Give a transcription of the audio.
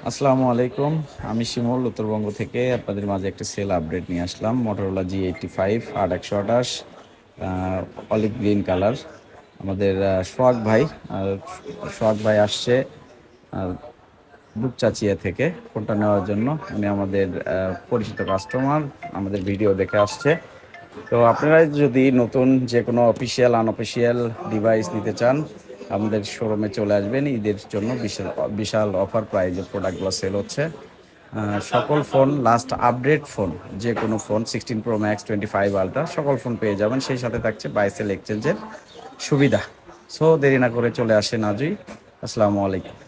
আসসালামু আলাইকুম। আমি শিমুল, উত্তরবঙ্গ থেকে আপনাদের মাঝে একটা সেল আপডেট নিয়ে আসলাম। Motorola G85 8128, olive green colour. আমাদের সোহাগ ভাই, সোহাগ ভাই আসছে দুপচাচিয়া থেকে ফোনটা নেওয়ার জন্য। উনি আমাদের পরিচিত কাস্টমার, আমাদের ভিডিও দেখে আসছে। তো আপনারা যদি নতুন যে কোনো অফিসিয়াল আনঅফিসিয়াল ডিভাইস নিতে চান, আমাদের শোরুমে চলে আসবেন। ঈদের জন্য বিশাল বিশাল অফার প্রাইজে প্রোডাক্টগুলো সেল হচ্ছে। সকল ফোন, লাস্ট আপডেট ফোন, যে কোনো ফোন 16 Pro Max, 25 Ultra সকল ফোন পেয়ে যাবেন। সেই সাথে থাকছে বাই সেল এক্সচেঞ্জের সুবিধা। সো দেরি না করে চলে আসেন আজই। আসসালামু আলাইকুম।